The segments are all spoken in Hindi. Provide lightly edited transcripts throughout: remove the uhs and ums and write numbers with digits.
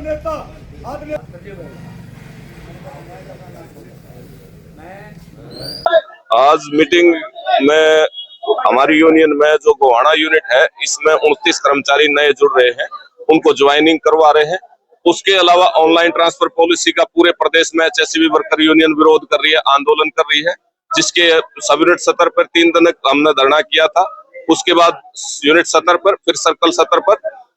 नेता आज मीटिंग में हमारी यूनियन में जो गोहाना यूनिट है इसमें 29 कर्मचारी नए जुड़ रहे हैं, उनको ज्वाइनिंग करवा रहे हैं। उसके अलावा ऑनलाइन ट्रांसफर पॉलिसी का पूरे प्रदेश में एचएससीबी वर्कर यूनियन विरोध कर रही है, आंदोलन कर रही है, जिसके सब यूनिट 70 पर 3 दिन हमने धरना किया था। उसके बाद यूनिट 70 पर, फिर सर्कल 70 पर,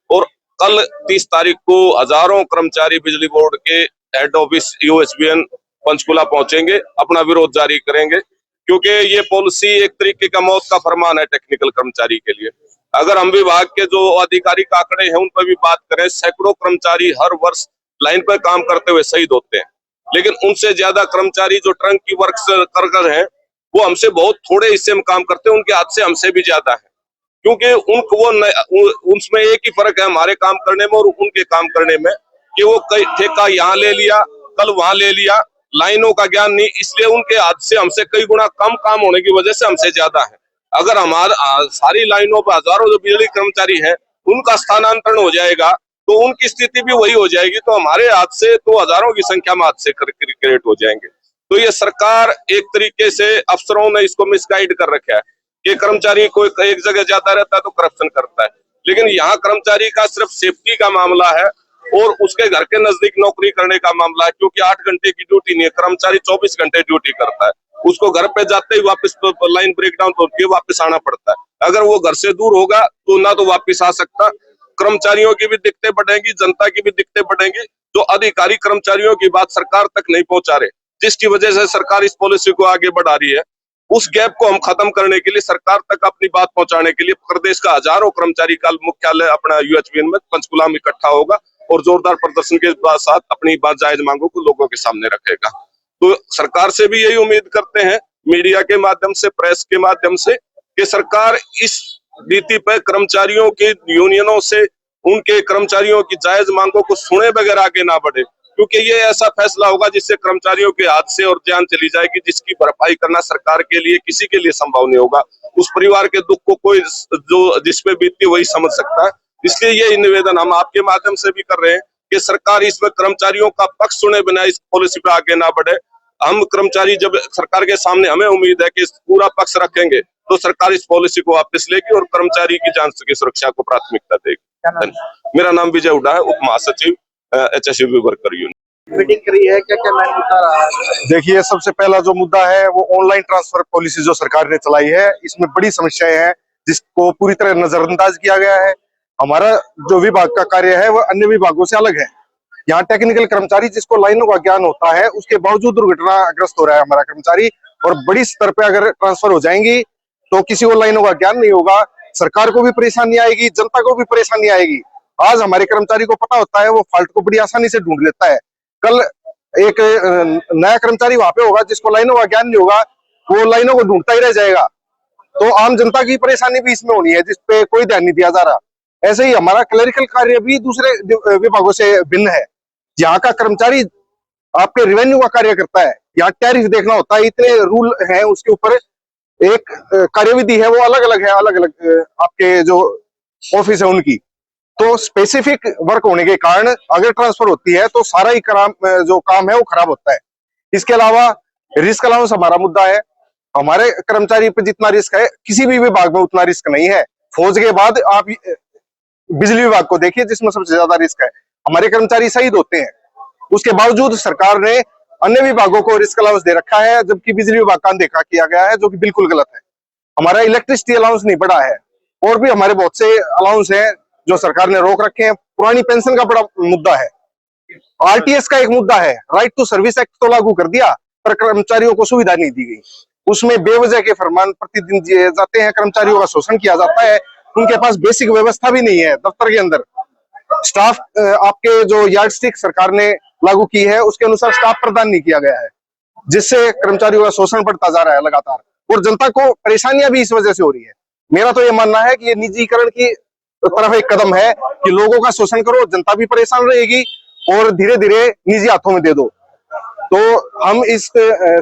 और कल 30 तारीख को हजारों कर्मचारी बिजली बोर्ड के हेड ऑफिस यूएचबीएन पंचकुला पहुंचेंगे, अपना विरोध जारी करेंगे, क्योंकि ये पॉलिसी एक तरीके का मौत का फरमान है टेक्निकल कर्मचारी के लिए। अगर हम विभाग के जो आधिकारिक आंकड़े हैं उन पर भी बात करें, सैकड़ों कर्मचारी हर वर्ष लाइन पर काम करते हुए शहीद होते हैं, लेकिन उनसे ज्यादा कर्मचारी जो ट्रंक की वर्क कर हैं वो हमसे बहुत थोड़े हिस्से में काम करते हैं, उनके हाथ से हमसे भी ज्यादा है, क्योंकि उसमें एक ही फर्क है हमारे काम करने में और उनके काम करने में, कि वो कई ठेका यहाँ ले लिया, कल वहां ले लिया, लाइनों का ज्ञान नहीं, इसलिए उनके हाथ से हमसे कई गुना कम काम होने की वजह से हमसे ज्यादा है। अगर हमारा सारी लाइनों पर हजारों जो बिजली कर्मचारी हैं उनका स्थानांतरण हो जाएगा तो उनकी स्थिति भी वही हो जाएगी, तो हमारे हाथ से तो हजारों की संख्या में हाथ से क्रिएट हो जाएंगे। तो ये सरकार एक तरीके से अफसरों ने इसको मिसगाइड कर रखा है कि कर्मचारी कोई एक जगह जाता रहता है तो करप्शन करता है, लेकिन यहाँ कर्मचारी का सिर्फ सेफ्टी का मामला है और उसके घर के नजदीक नौकरी करने का मामला है, क्योंकि 8 घंटे की ड्यूटी नहीं है, कर्मचारी 24 घंटे ड्यूटी करता है, उसको घर पे जाते ही वापस लाइन ब्रेक डाउन होती है, वापस आना पड़ता है। अगर वो घर से दूर होगा तो ना तो वापस आ सकता। कर्मचारियों की भी दिक्कतें बढ़ेंगी, जनता की भी दिक्कतें बढ़ेंगी, जो अधिकारी कर्मचारियों की बात सरकार तक नहीं पहुंचा रहे, जिसकी वजह से सरकार इस पॉलिसी को आगे बढ़ा रही है। उस गैप को हम खत्म करने के लिए, सरकार तक अपनी बात पहुंचाने के लिए प्रदेश का हजारों कर्मचारी कल मुख्यालय अपना यूएचबीएन में पंचकुला में इकट्ठा होगा और जोरदार प्रदर्शन के साथ अपनी बात जायज मांगों को लोगों के सामने रखेगा। तो सरकार से भी यही उम्मीद करते हैं, मीडिया के माध्यम से, प्रेस के माध्यम से, कि सरकार इस नीति पर कर्मचारियों की यूनियनों से उनके कर्मचारियों की जायज मांगों को सुने बगैर आगे ना बढ़े, क्योंकि ये ऐसा फैसला होगा जिससे कर्मचारियों के हाथ से और जान चली जाएगी, जिसकी भरपाई करना सरकार के लिए किसी के लिए संभव नहीं होगा। उस परिवार के दुख को कोई जो जिसपे बीतती वही समझ सकता है। इसलिए ये निवेदन हम आपके माध्यम से भी कर रहे हैं कि सरकार इसमें कर्मचारियों का पक्ष सुने बिना इस पॉलिसी पे आगे ना बढ़े। हम कर्मचारी जब सरकार के सामने, हमें उम्मीद है कि पूरा पक्ष रखेंगे तो सरकार इस पॉलिसी को वापस लेगी और कर्मचारी की जान की सुरक्षा को प्राथमिकता देगी। मेरा नाम विजय हुड्डा है, उप महासचिव एचएससीबी वर्कर यूनियन। मीटिंग करी है, क्या क्या मैंने मुद्दा रहा है? देखिए, सबसे पहला जो मुद्दा है वो ऑनलाइन ट्रांसफर पॉलिसी जो सरकार ने चलाई है, इसमें बड़ी समस्याएं हैं जिसको पूरी तरह नजरअंदाज किया गया है। हमारा जो विभाग का कार्य है वह अन्य विभागों से अलग है। यहाँ टेक्निकल कर्मचारी जिसको लाइनों का ज्ञान होता है, उसके बावजूद दुर्घटनाग्रस्त हो रहा है हमारा कर्मचारी, और बड़ी स्तर पे अगर ट्रांसफर हो जाएंगी तो किसी को लाइनों का ज्ञान नहीं होगा, सरकार को भी परेशानी आएगी, जनता को भी परेशानी आएगी। आज हमारे कर्मचारी को पता होता है, वो फॉल्ट को बड़ी आसानी से ढूंढ लेता है। कल एक नया कर्मचारी वहां पे होगा जिसको लाइनों का ज्ञान नहीं होगा, वो लाइनों को ढूंढता ही रह जाएगा। तो आम जनता की परेशानी भी इसमें होनी है, जिसपे कोई ध्यान नहीं दिया जा रहा। ऐसे ही हमारा क्लरिकल कार्य भी दूसरे विभागों से भिन्न है। यहाँ का कर्मचारी आपके रेवेन्यू का कार्य करता है, यहाँ टैरिफ देखना होता है, इतने रूल हैं, उसके ऊपर एक कार्यविधि है, वो अलग अलग है, अलग अलग आपके जो ऑफिस है उनकी। तो स्पेसिफिक वर्क होने के कारण अगर ट्रांसफर होती है तो सारा ही जो काम है वो खराब होता है। इसके अलावा रिस्क अलाउंस हमारा मुद्दा है। हमारे कर्मचारी पर जितना रिस्क है किसी भी विभाग में उतना रिस्क नहीं है। फौज के बाद आप बिजली विभाग को देखिए जिसमें सबसे ज्यादा रिस्क है, हमारे कर्मचारी शहीद होते हैं। उसके बावजूद सरकार ने अन्य विभागों को रिस्क अलाउंस दे रखा है, जबकि बिजली विभाग का अनदेखा किया गया है, जो कि बिल्कुल गलत है। हमारा इलेक्ट्रिसिटी अलाउंस नहीं बढ़ा है, और भी हमारे बहुत से अलाउंस है जो सरकार ने रोक रखे हैं। पुरानी पेंशन का बड़ा मुद्दा है, आरटीएस का एक मुद्दा है, राइट टू सर्विस एक्ट तो लागू कर दिया पर कर्मचारियों को सुविधा नहीं दी गई। उसमें बेवजह के फरमान प्रतिदिन दिए जाते हैं, कर्मचारियों का शोषण किया जाता है, उनके पास बेसिक व्यवस्था भी नहीं है। दफ्तर के अंदर स्टाफ, आपके जो यार्ड स्टिक सरकार ने लागू की है उसके अनुसार स्टाफ प्रदान नहीं किया गया है, जिससे कर्मचारियों का शोषण बढ़ता जा रहा है लगातार, और जनता को परेशानियां भी इस वजह से हो रही है। मेरा तो ये मानना है कि ये निजीकरण की तरफ एक कदम है कि लोगों का शोषण करो, जनता भी परेशान रहेगी, और धीरे धीरे निजी हाथों में दे दो। तो हम इस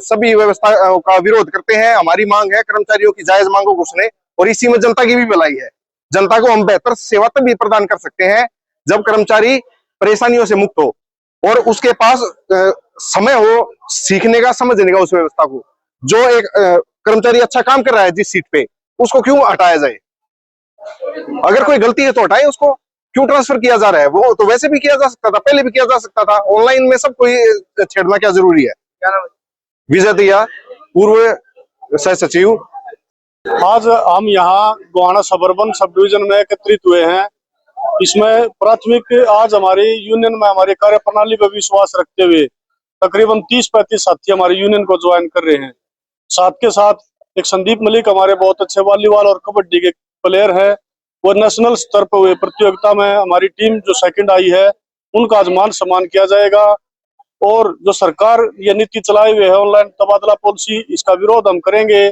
सभी व्यवस्था का विरोध करते हैं। हमारी मांग है कर्मचारियों की जायज मांगों को सुने, और इसी में जनता की भी भलाई है। जनता को हम बेहतर सेवा तभी प्रदान कर सकते हैं जब कर्मचारी परेशानियों से मुक्त हो और उसके पास समय हो सीखने का, समझने का उस व्यवस्था को। जो एक कर्मचारी अच्छा काम कर रहा है जिस सीट पे, उसको क्यों हटाया जाए? अगर कोई गलती है तो हटाए उसको, क्यों ट्रांसफर किया जा रहा है? वो तो वैसे भी किया जा सकता था, पहले भी किया जा सकता था। ऑनलाइन में सब कोई छेड़ना क्या जरूरी है? क्या नाम है? विजय दहिया, पूर्व सह सचिव। आज हम यहाँ गोहाना सबर्बन सब डिवीजन में एकत्रित हुए हैं। इसमें प्राथमिक आज हमारी यूनियन में हमारी कार्य प्रणाली पर विश्वास रखते हुए तकरीबन 30-35 साथी हमारी यूनियन को ज्वाइन कर रहे हैं। साथ के साथ एक संदीप मलिक हमारे बहुत अच्छे वॉलीबॉल और कबड्डी के प्लेयर हैं, वो नेशनल स्तर पर हुए प्रतियोगिता में हमारी टीम जो सेकंड आई है उनका आज मान सम्मान किया जाएगा। और जो सरकार ये नीति चलाए हुए है ऑनलाइन तबादला पॉलिसी, इसका विरोध हम करेंगे।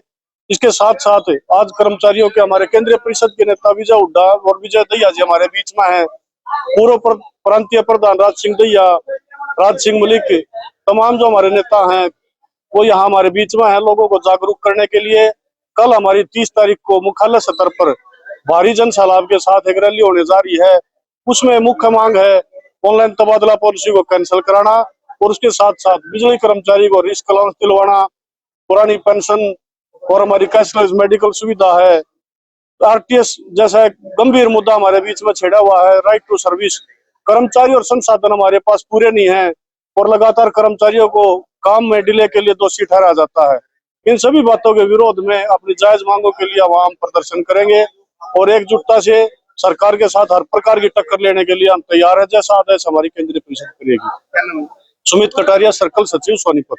इसके साथ साथ आज कर्मचारियों के हमारे केंद्रीय परिषद के नेता विजय हुड्डा और विजय दहिया जी हमारे बीच में हैं। पूर्व प्रांतीय प्रधान राज सिंह दहिया, राज सिंह मलिक, तमाम जो हमारे नेता हैं वो यहाँ हमारे बीच में है लोगों को जागरूक करने के लिए। कल हमारी 30 तारीख को मुख्यालय स्तर पर भारी जन सैलाब के साथ एक रैली होने जा रही है। उसमें मुख्य मांग है ऑनलाइन तबादला पॉलिसी को कैंसिल कराना और उसके साथ साथ बिजली कर्मचारी को रिस्क अलाउंस दिलवाना, पुरानी पेंशन और हमारी कैशलेस मेडिकल सुविधा है। आरटीएस जैसा एक गंभीर मुद्दा हमारे बीच में छिड़ा हुआ है, राइट टू सर्विस। कर्मचारी और संसाधन हमारे पास पूरे नहीं है और लगातार कर्मचारियों को काम में डिले के लिए दोषी ठहराया जाता है। इन सभी बातों के विरोध में अपनी जायज मांगों के लिए हम प्रदर्शन करेंगे और एकजुटता से सरकार के साथ हर प्रकार की टक्कर लेने के लिए हम तैयार है, जैसा आदेश हमारी केंद्रीय परिषद करेगी। सुमित कटारिया, सर्कल सचिव, सोनीपत।